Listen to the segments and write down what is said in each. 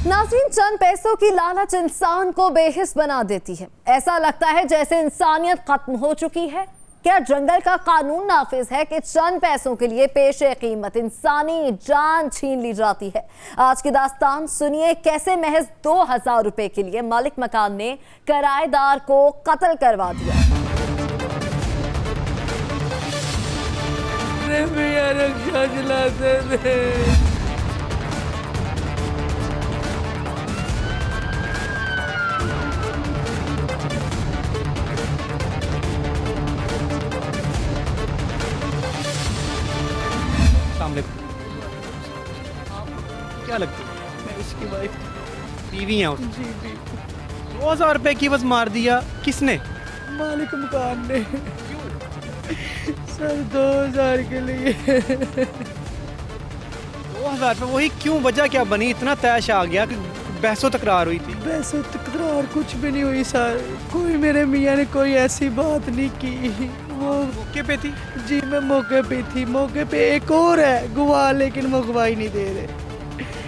नाज़रीन, चंद पैसों की लालच इंसान को बेहिस बना देती है। ऐसा लगता है जैसे इंसानियत खत्म हो चुकी है। क्या जंगल का कानून नाफिज है कि चंद पैसों के लिए पेशे कीमत इंसानी जान छीन ली जाती है। आज की दास्तान सुनिए, कैसे महज 2000 रुपए के लिए मालिक मकान ने किराएदार को कत्ल करवा दिया। रक्षा चलाते थे। क्या लगती है? मैं उसकी वाइफ बीवी हैं उसकी। जी भी 2000 रुपए की बस मार दिया। किसने? मालिक मकान ने। सर 2000 के लिए। 2000 रुपए, वही क्यों? वजह क्या बनी? इतना तैश आ गया कि बहसों तकरार हुई थी। वैसे तकरार कुछ भी नहीं हुई सर। कोई मेरे मियाँ ने कोई ऐसी बात नहीं की। वो मौके पे थी? जी मैं मौके पे थी। मौके पे एक और है गवाह, लेकिन वो गवाही नहीं दे रहे।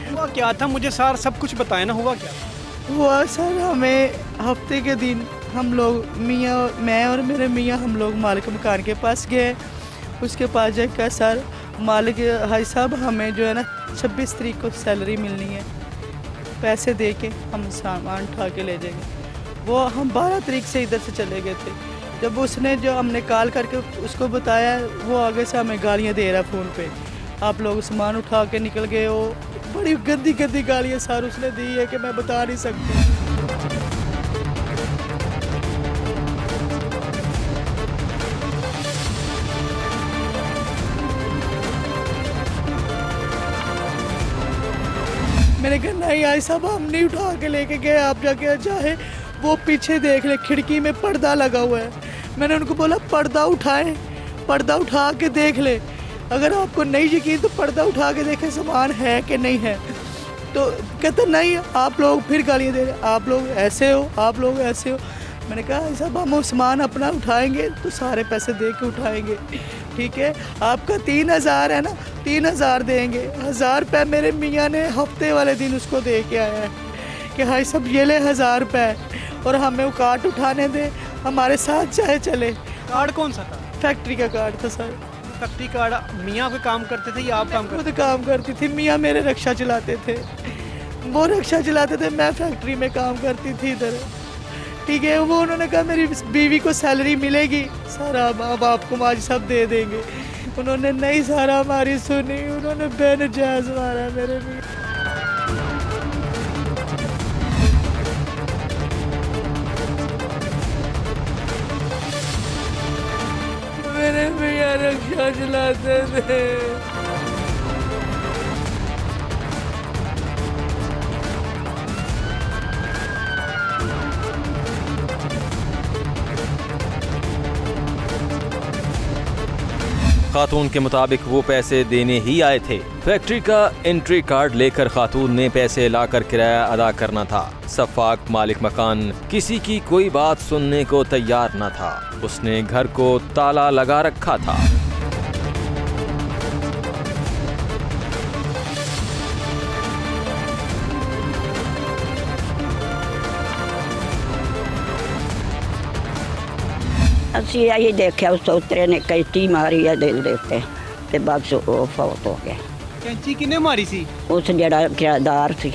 हुआ क्या था? मुझे सार सब कुछ बताया ना। हुआ क्या? हुआ सर, हमें हफ्ते के दिन हम लोग मैं और मेरे मियाँ हम लोग मालिक मकान के पास गए। उसके पास जाकर सर, मालिक भाई साहब हमें जो है ना 26 तारीख को सैलरी मिलनी है, पैसे दे के हम सामान उठा के ले जाएंगे। वो हम 12 तारीख से इधर से चले गए थे। जब उसने जो हमने कॉल करके उसको बताया, वो आगे से हमें गालियाँ दे रहा फ़ोन पे, आप लोग सामान उठा के निकल गए हो। बड़ी गंदी गंदी गालियाँ सर उसने दी है कि मैं बता नहीं सकती। मैंने कहा नहीं आई साहब, हम नहीं उठा के लेके गए, आप जाके चाहे वो पीछे देख ले, खिड़की में पर्दा लगा हुआ है। मैंने उनको बोला पर्दा उठाएं, पर्दा उठा के देख ले, अगर आपको नहीं यकीन तो पर्दा उठा के देखें सामान है कि नहीं है। तो कहते नहीं, आप लोग फिर गालियाँ दे रहे, आप लोग ऐसे हो, आप लोग ऐसे हो। मैंने कहा साहब हम सामान अपना उठाएंगे तो सारे पैसे दे के उठाएंगे, ठीक है। आपका 3000 है ना, 3000 देंगे। 1000 रुपये मेरे मियाँ ने हफ्ते वाले दिन उसको दे के आया है कि हाई साहब ये ले 1000 रुपये और हमें वो कार्ड उठाने दे, हमारे साथ चाहे चले। कार्ड कौन सा था? फैक्ट्री का कार्ड था सर। Factory card? मियाँ कोई काम करते थे या आप काम करते खुद काम करती थी। मियाँ मेरे रक्षा चलाते थे, वो रक्षा चलाते थे, मैं फैक्ट्री में काम करती थी इधर, ठीक है। वो उन्होंने कहा मेरी बीवी को सैलरी मिलेगी, सारा अब आपको आज सब दे देंगे। उन्होंने नहीं सारा हमारी सुनी, उन्होंने बेनजायज मारा मेरे मियाँ। मेरे मियाँ रक्षा चलाते थे। खातून के मुताबिक वो पैसे देने ही आए थे। फैक्ट्री का एंट्री कार्ड लेकर खातून ने पैसे लाकर किराया अदा करना था। सफाक मालिक मकान किसी की कोई बात सुनने को तैयार न था। उसने घर को ताला लगा रखा था। ਅਸੀਂ ਇਹ ਦੇਖਿਆ ਉਸ ਉਤਰੇ ਨੇ ਕੈਂਚੀ ਮਾਰੀ ਆ ਦਿਲ ਦੇ ਉੱਤੇ ਤੇ ਬਸ ਉਹ ਫੌਤ ਹੋ ਗਿਆ। कैंची किने मारी सी? ਉਸ ਜਿਹੜਾ ਕਿਰਾਏਦਾਰ ਸੀ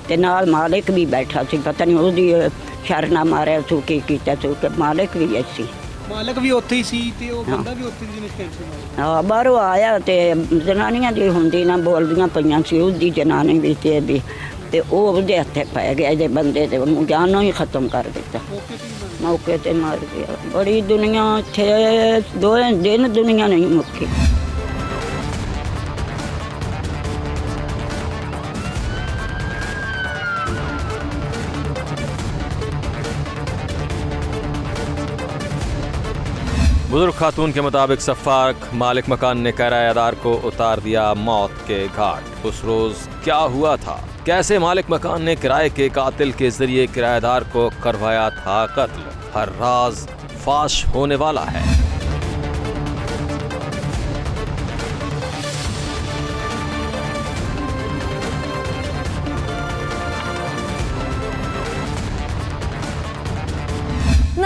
ਤੇ ਨਾਲ ਮਾਲਿਕ ਵੀ ਬੈਠਾ ਸੀ। ਪਤਾ ਨਹੀਂ ਉਹਦੀ ਸ਼ਰਨਾ ਮਾਰਿਆ ਸੂ ਕੀ ਕੀਤਾ ਸੂ ਕਿ ਮਾਲਿਕ ਵੀ ਐਸੀ। ਮਾਲਕ ਵੀ ਉੱਥੇ ਹੀ ਸੀ ਤੇ ਉਹ ਬੰਦਾ ਵੀ ਉੱਥੇ ਜਿਹਨੇ ਕੈਂਚੀ ਮਾਰੀ। ਹਾਂ ਬਾਹਰੋਂ ਆਇਆ ਤੇ ਜਨਾਨੀਆਂ ਦੀ ਹੁੰਦੀ ਨਾ ਬੋਲਦੀਆਂ ਪਈਆਂ ਸੀ, ਉਹਦੀ ਜਨਾਨੀ ਵੀ ਤੇ ਵੀ ਤੇ ਉਹ ਉਹਦੇ ਹੱਥੇ ਪੈ ਗਿਆ ਇਹਦੇ ਬੰਦੇ ਤੇ ਉਹਨੂੰ ਜਾਨੋਂ ਹੀ ਖਤਮ ਕਰ ਦਿੱਤਾ। मौके ते मार गया। बड़ी दुनिया थे, 2 दिन दुनिया नहीं मुक्की। बुजुर्ग खातून के मुताबिक सफाक मालिक मकान ने किराएदार को उतार दिया मौत के घाट। उस रोज क्या हुआ था, कैसे मालिक मकान ने किराए के कातिल के जरिए किराएदार को करवाया था कत्ल, हर राज फाश होने वाला है।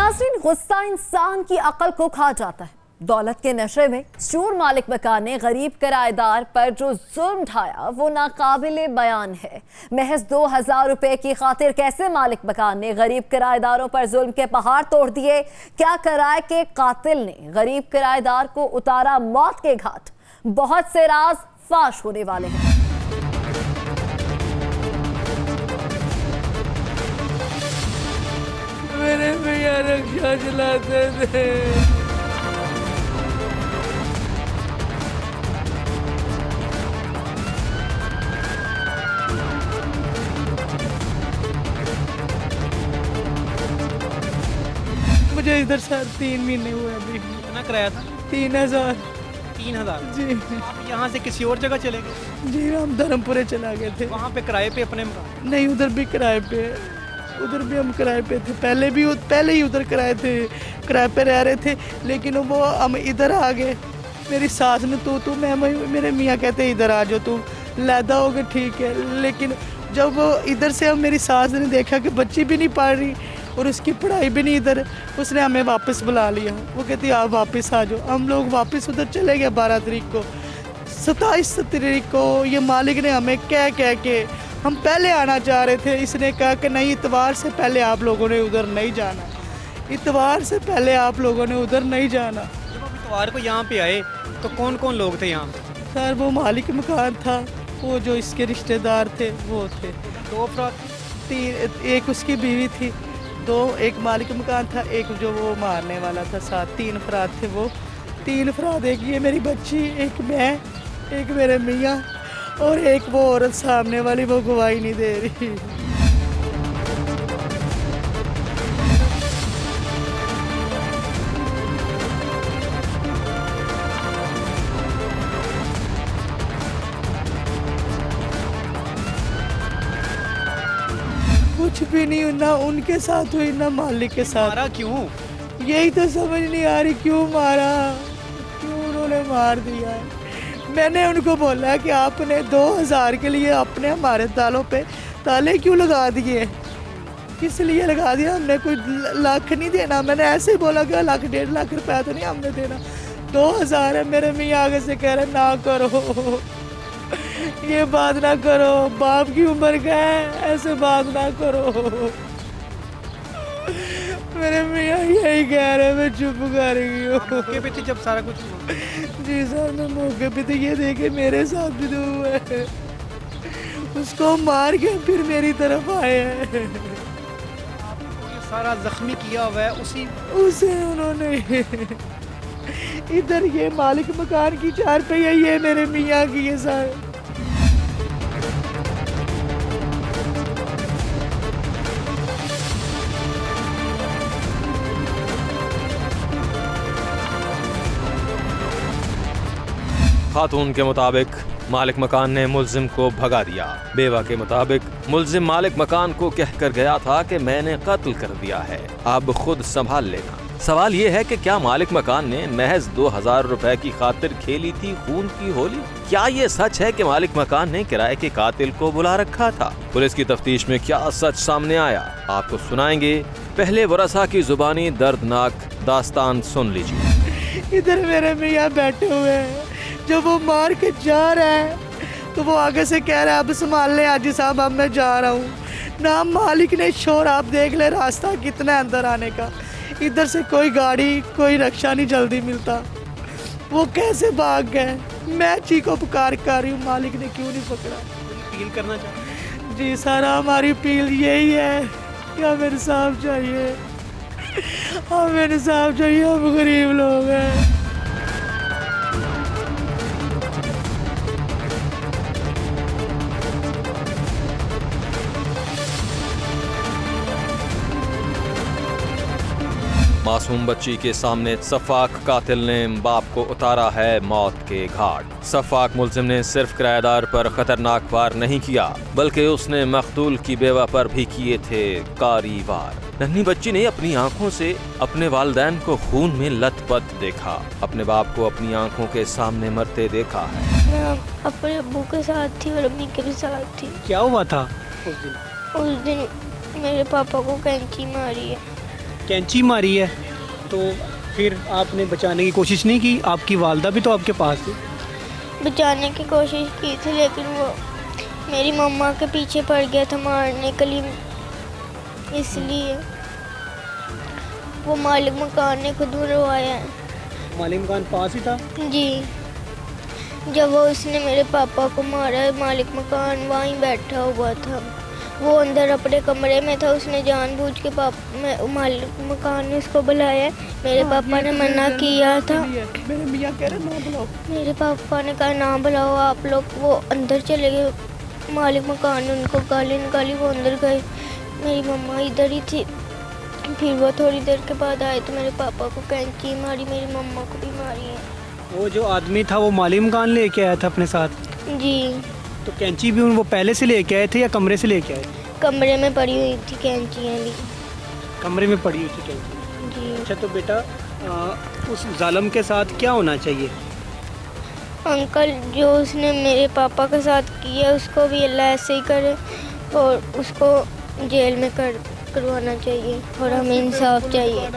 नाज़रीन, गुस्सा इंसान की अक्ल को खा जाता है। दौलत के नशे में चोर मालिक मकान ने गरीब किराएदार पर जो जुल्म ढाया वो नाकाबिले बयान है। महज 2000 रुपए की खातिर कैसे मालिक मकान ने गरीब किराएदारों पर जुल्म के पहाड़ तोड़ दिए? क्या किराए के कातिल ने गरीब किराएदार को उतारा मौत के घाट? बहुत से राज फाश होने वाले हैं। मेरे भैया रिक्शा चलाते थे। मुझे इधर सर 3 महीने हुए अभी। कितना कराया था? 3000। 3000? जी। आप यहाँ से किसी और जगह चले गए? जी, हम धर्मपुरे चला गए थे। वहाँ पे किराए पे अपने मकान? नहीं, उधर भी किराए पे, उधर भी हम किराए पे थे। पहले ही उधर किराए पे रह रहे थे, लेकिन वो हम इधर आ गए। मेरी सास ने तू मेरे मियाँ कहते इधर आ जाओ, तू लैदा हो गए, ठीक है। लेकिन जब इधर से हम, मेरी सास ने देखा कि बच्ची भी नहीं पढ़ रही और उसकी पढ़ाई भी नहीं इधर, उसने हमें वापस बुला लिया। वो कहती आप वापस आ जाओ। हम लोग वापस उधर चले गए। 12 तारीख को, 27 तारीख को ये मालिक ने हमें कह के, हम पहले आना चाह रहे थे, इसने कहा कि नहीं, इतवार से पहले आप लोगों ने उधर नहीं जाना, इतवार से पहले आप लोगों ने उधर नहीं जाना। जब आप इतवार को यहाँ पे आए तो कौन कौन लोग थे यहाँ? सर वो मालिक मकान था, वो जो इसके रिश्तेदार थे वो थे। 2 अफराद? 3, एक उसकी बीवी थी, 2, एक मालिक मकान था, एक जो वो मारने वाला था, साथ 3 अफराद थे। वो 3 अफराद, एक ये मेरी बच्ची, एक मैं, एक मेरे मियाँ और एक वो औरत सामने वाली, वो गवाही नहीं दे रही। कुछ भी नहीं, ना उनके साथ हुई ना मालिक के साथ। मारा क्यों? यही तो समझ नहीं आ रही, क्यों मारा, क्यों उन्होंने मार दिया। मैंने उनको बोला कि आपने 2000 के लिए अपने हमारे तालों पे ताले क्यों लगा दिए, किस लिए लगा दिया? हमने कोई लाख नहीं देना। मैंने ऐसे ही बोला कि 1 लाख 1.5 लाख रुपया तो नहीं हमने देना, 2000 है। मेरे मियाँ आगे से कह रहे ना करो, ये बात ना करो, बाप की उम्र का है, ऐसे बात ना करो। मेरे मियाँ यही कह रहे, मैं चुप कर गई हूँ। मौके पे थी जब सारा कुछ हुआ? जी सर, मैं मौके पे थी। ये देखे मेरे साथ भी तो हुआ है, उसको मार के फिर मेरी तरफ आए हैं। ये सारा जख्मी किया हुआ है उसे उन्होंने इधर, ये मालिक मकान की 4 पहिया, ये मेरे मियाँ की, ये सारे। खातून के मुताबिक मालिक मकान ने मुल्जिम को भगा दिया। बेवा के मुताबिक मुल्जिम मालिक मकान को कहकर गया था कि मैंने कत्ल कर दिया है, अब खुद संभाल लेना। सवाल ये है कि क्या मालिक मकान ने महज 2000 रुपए की खातिर खेली थी खून की होली? क्या ये सच है कि मालिक मकान ने किराए के कातिल को बुला रखा था? पुलिस की तफ्तीश में क्या सच सामने आया, आपको सुनाएंगे। पहले वरसा की जुबानी दर्दनाक दास्तान सुन लीजिए। इधर मेरे मियाँ बैठे हुए हैं, जब वो मार के जा रहा है तो वो आगे से कह रहा है अब संभाल ले हाजी साहब, अब मैं जा रहा हूँ। ना मालिक ने शोर, आप देख ले रास्ता कितना अंदर आने का, इधर से कोई गाड़ी कोई रक्षा नहीं जल्दी मिलता। वो कैसे भाग गए, मैं चीखो पुकार कर रही हूँ, मालिक ने क्यों नहीं पकड़ा। अपील करना चाहूँ? जी सर, हमारी अपील यही है कि हमें इंसाफ चाहिए, हमें इंसाफ चाहिए, हम गरीब लोग हैं। मासूम बच्ची के सामने सफाक कातिल ने बाप को उतारा है मौत के घाट। सफाक मुल्जिम ने सिर्फ किराएदार पर खतरनाक वार नहीं किया, बल्कि उसने मकतूल की बेवा पर भी किए थे कारी वार। नन्ही बच्ची ने अपनी आंखों से अपने वालिदैन को खून में लथपथ देखा, अपने बाप को अपनी आंखों के सामने मरते देखा है। मैं अपने अब्बू के साथ थी और अम्मी के भी साथ थी। क्या हुआ था उस दिन मेरे पापा को कैंची मारी है। कैंची मारी है, तो फिर आपने बचाने की कोशिश नहीं की? आपकी वालदा भी तो आपके पास थी। बचाने की कोशिश की थी, लेकिन वो मेरी मम्मा के पीछे पड़ गया था मारने के लिए, इसलिए वो मालिक मकान ने खुद मरवाया है। मालिक मकान पास ही था? जी, जब वो उसने मेरे पापा को मारा, मालिक मकान वहीं बैठा हुआ था, वो अंदर अपने कमरे में था। उसने जानबूझ के मालिक मकान ने उसको बुलाया, मेरे पापा ने मना किया था। मेरे मियाँ कह रहे ना बुलाओ। मेरे पापा ने कहा ना बुलाओ आप लोग। वो अंदर चले गए, मालिक मकान ने उनको गाली निकाली, वो अंदर गए। मेरी मम्मा इधर ही थी। फिर वो थोड़ी देर के बाद आए तो मेरे पापा को कैंची मारी, मेरी मम्मा को भी मारी है। वो जो आदमी था वो मालिक मकान लेके आया था अपने साथ? जी। तो कैंची भी वो पहले से लेके आए थे या कमरे से लेके आए थे? कमरे में पड़ी हुई थी कैंचियाँ भी। कमरे में पड़ी हुई थी कैंची? जी। अच्छा, तो बेटा उस जालिम के साथ क्या होना चाहिए? अंकल, जो उसने मेरे पापा के साथ किया उसको भी अल्लाह ऐसे ही करे, और उसको जेल में करवाना चाहिए, और हमें इंसाफ चाहिए।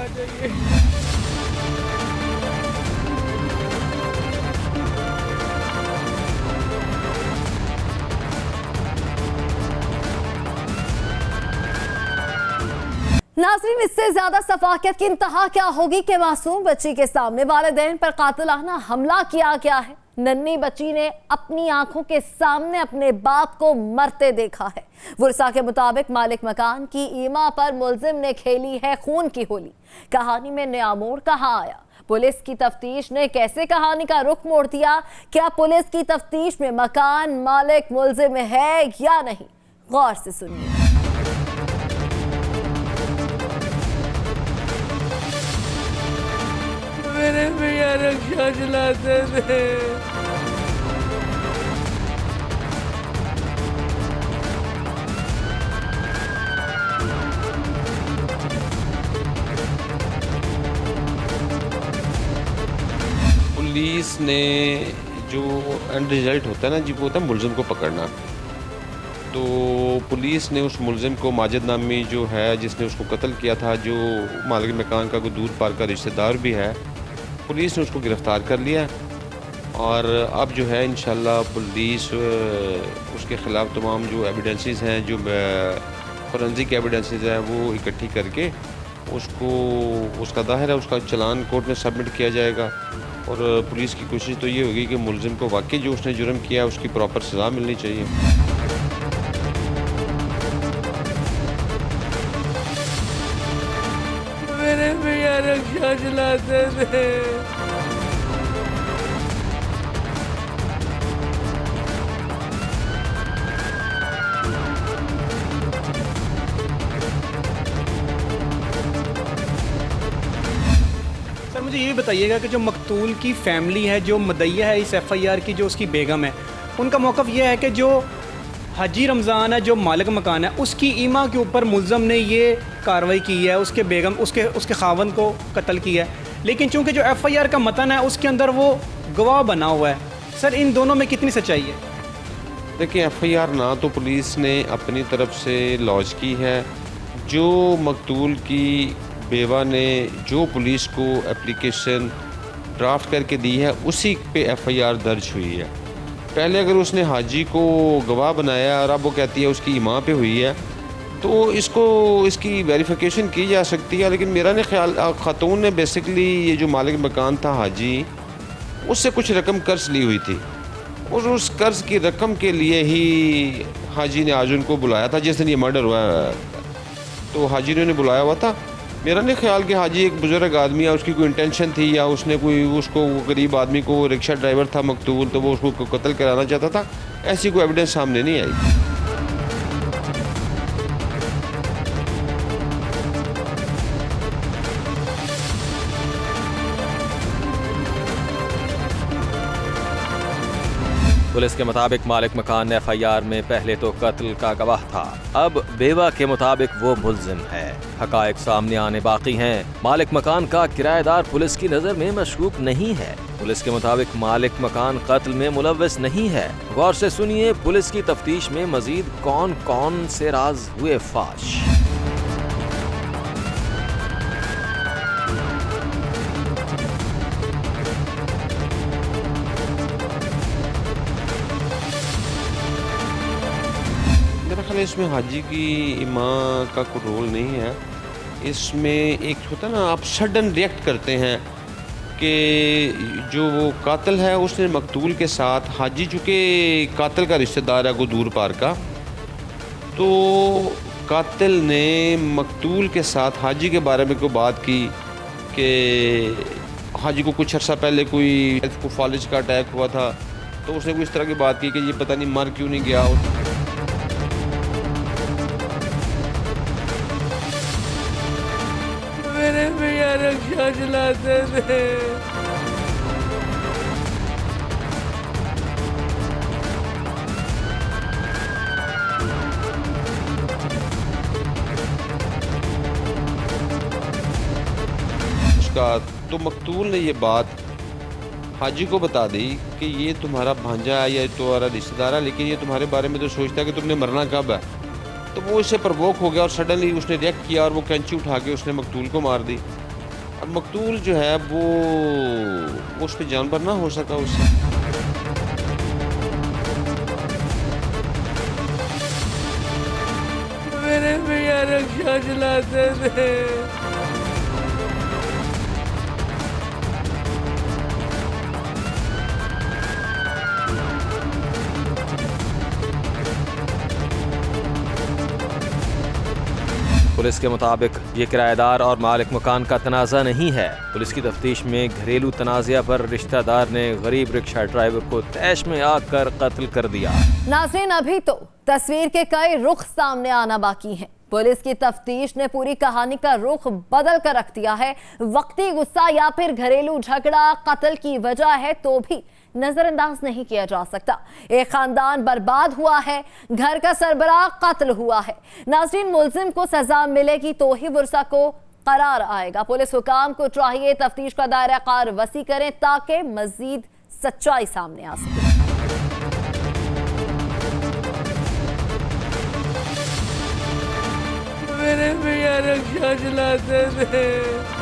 नाज़रीन, इससे ज्यादा सफाकियत की इंतहा क्या होगी कि मासूम बच्ची के सामने वालिदैन पर कातिलाना हमला किया गया है। नन्ही बच्ची ने अपनी आंखों के सामने अपने बाप को मरते देखा है। वुरसा के मुताबिक मालिक मकान की ईमा पर मुलजिम ने खेली है खून की होली। कहानी में नया मोड़ कहां आया? पुलिस की तफ्तीश ने कैसे कहानी का रुख मोड़ दिया? क्या पुलिस की तफ्तीश में मकान मालिक मुलजिम है या नहीं? गौर से सुनिए। मेरे भैया रिक्शा चलाते थे। पुलिस ने जो एंड रिजल्ट होता है ना जी, वो होता है मुलजिम को पकड़ना। तो पुलिस ने उस मुलजिम को, माजिद नामी जो है जिसने उसको कत्ल किया था, जो मालिक मकान का कोई दूर पार का रिश्तेदार भी है, पुलिस ने उसको गिरफ़्तार कर लिया। और अब जो है इंशाल्लाह पुलिस उसके ख़िलाफ़ तमाम जो एविडेंसेस हैं, जो फोरेंसिक एविडेंसेस हैं, वो इकट्ठी करके उसको, उसका ज़ाहिर है उसका चालान कोर्ट में सबमिट किया जाएगा। और पुलिस की कोशिश तो ये होगी कि मुलजिम को वाकई जो उसने जुर्म किया उसकी प्रॉपर सज़ा मिलनी चाहिए। मेरे भैया रिक्शा चलाते थे। सर, मुझे ये बताइएगा कि जो मकतूल की फैमिली है, जो मदइया है इस एफआईआर की, जो उसकी बेगम है, उनका मौक़िफ़ ये है कि जो हाजी रमज़ान है, जो मालिक मकान है, उसकी ईमा के ऊपर मुलज़म ने ये कार्रवाई की है, उसके बेगम उसके खावंद को कत्ल किया है। लेकिन चूंकि जो एफआईआर का मतन है उसके अंदर वो गवाह बना हुआ है। सर, इन दोनों में कितनी सच्चाई है? देखिए, एफआईआर ना तो पुलिस ने अपनी तरफ से लॉन्च की है, जो मकतूल की बेवा ने जो पुलिस को एप्लीकेशन ड्राफ्ट करके दी है उसी पे एफआईआर दर्ज हुई है। पहले अगर उसने हाजी को गवाह बनाया और अब वो कहती है उसकी इमाम पे हुई है, तो इसकी वेरिफिकेशन की जा सकती है। लेकिन मेरा नहीं ख्याल, खातून ने बेसिकली ये जो मालिक मकान था हाजी, उससे कुछ रकम कर्ज ली हुई थी, और उस कर्ज की रकम के लिए ही हाजी ने आज उनको बुलाया था जिस दिन ये मर्डर हुआ। तो हाजी ने उन्हें बुलाया हुआ था। मेरा नहीं ख्याल कि हाजी एक बुज़ुर्ग आदमी है, उसकी कोई इंटेंशन थी या उसने कोई उसको गरीब आदमी को, रिक्शा ड्राइवर था मकतूल, तो वो उसको कत्ल कराना चाहता था। ऐसी कोई एविडेंस सामने नहीं आई। पुलिस के मुताबिक मालिक मकान ने एफआईआर में पहले तो कत्ल का गवाह था, अब बेवा के मुताबिक वो मुलजिम है। हकायक सामने आने बाकी हैं। मालिक मकान का किराएदार पुलिस की नजर में मशकूक नहीं है। पुलिस के मुताबिक मालिक मकान कत्ल में मुलव्वस नहीं है। गौर से सुनिए, पुलिस की तफ्तीश में मजीद कौन कौन से राज हुए फाश। ख्याल है इसमें हाजी की इमाम का कोई रोल नहीं है। इसमें एक होता है ना, आप सडन रिएक्ट करते हैं कि जो वो कातिल है उसने मकतूल के साथ, हाजी चूँकि कातिल का रिश्तेदार है को दूर पार का, तो कातिल ने मकतूल के साथ हाजी के बारे में कोई बात की कि हाजी को कुछ अर्सा पहले कोई फालिज का अटैक हुआ था, तो उसने कोई इस तरह की बात की कि ये पता नहीं मर क्यों नहीं गया। मेरे भैया रक्षा चलाते थे। उसका तो मकतूल ने ये बात हाजी को बता दी कि ये तुम्हारा भांजा है या तुम्हारा रिश्तेदार है, लेकिन ये तुम्हारे बारे में तो सोचता है कि तुमने मरना कब है। तो वो इससे प्रवोक हो गया और सडनली उसने रिएक्ट किया और वो कैंची उठा के उसने मकतूल को मार दी। अब मकतूल जो है वो उस पर जानवर ना हो सका उससे। मेरे भैया रक्षा चलाते थे। पुलिस के मुताबिक ये किराएदार और मालिक मकान का तनाज़ा नहीं है। पुलिस की तफ्तीश में घरेलू तनाज़ा पर रिश्तेदार ने गरीब रिक्शा ड्राइवर को तैश में आकर कत्ल कर दिया। नाज़रीन, अभी तो तस्वीर के कई रुख सामने आना बाकी हैं। पुलिस की तफ्तीश ने पूरी कहानी का रुख बदल कर रख दिया है। वक्ती गुस्सा या फिर घरेलू झगड़ा कत्ल की वजह है तो भी नजरअंदाज नहीं किया जा सकता। एक खानदान बर्बाद हुआ है, घर का सरबराह कत्ल हुआ है। नाज़रीन, मुल्जिम को सजा मिलेगी तो ही वर्षा को करार आएगा। पुलिस हुकाम को चाहिए तफ्तीश का दायरा कार वसी करें ताकि मजीद सच्चाई सामने आ सके। मेरे भैया रक्षा चलाते थे।